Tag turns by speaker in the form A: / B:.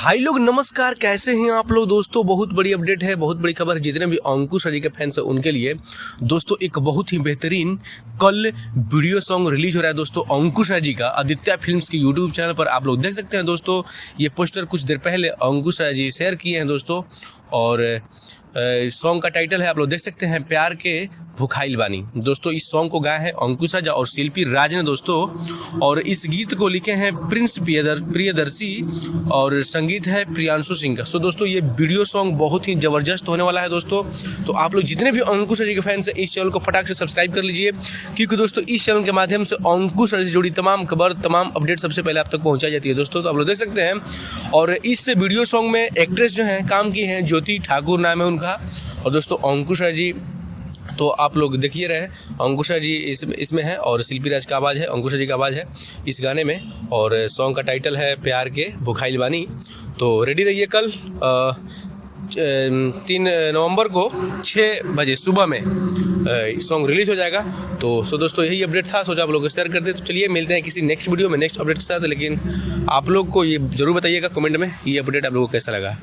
A: भाई लोग नमस्कार, कैसे हैं आप लोग। दोस्तों बहुत बड़ी अपडेट है, बहुत बड़ी खबर है जितने भी अंकुश जी के फैंस हैं उनके लिए। दोस्तों एक बहुत ही बेहतरीन कल वीडियो सॉन्ग रिलीज हो रहा है दोस्तों अंकुश जी का। आदित्य फिल्म्स के यूट्यूब चैनल पर आप लोग देख सकते हैं दोस्तों। ये पोस्टर कुछ देर पहले अंकुश जी शेयर किए हैं दोस्तों, और सॉन्ग का टाइटल है आप लोग देख सकते हैं, प्यार के भुखाइल बानी। दोस्तों इस सॉन्ग को गाया है अंकुश जी और शिल्पी राज ने दोस्तों, और इस गीत को लिखे हैं प्रिंस प्रियदर्शी और संगीत है प्रियांशु सिंह का। सो दोस्तों ये वीडियो सॉन्ग बहुत ही ज़बरदस्त होने वाला है दोस्तों। तो आप लोग जितने भी अंकुश जी के फैंस हैं इस चैनल को फटाक से सब्सक्राइब कर लीजिए, क्योंकि दोस्तों इस चैनल के माध्यम से अंकुश जी से जुड़ी तमाम खबर, तमाम अपडेट सबसे पहले आप तक पहुँचाई जाती है दोस्तों। तो आप लोग देख सकते हैं, और इस वीडियो सॉन्ग में एक्ट्रेस जो हैं काम की हैं, ज्योति ठाकुर नाम है उनका। और दोस्तों अंकुश जी तो आप लोग देखिए रहे, अंकुश जी इसमें है और शिल्पी राज का आवाज़ है, अंकुश जी का आवाज़ है इस गाने में। और सॉन्ग का टाइटल है प्यार के भुखाइल बानी। तो रेडी रहिए, कल 3 नवंबर को 6 बजे सुबह में सॉन्ग रिलीज हो जाएगा। तो दोस्तों यही अपडेट था, सोचा आप लोग को शेयर कर दे। तो चलिए मिलते हैं किसी नेक्स्ट वीडियो में नेक्स्ट अपडेट के साथ। लेकिन आप लोग को ये जरूर बताइएगा कमेंट में ये अपडेट आप लोगों को कैसा लगा।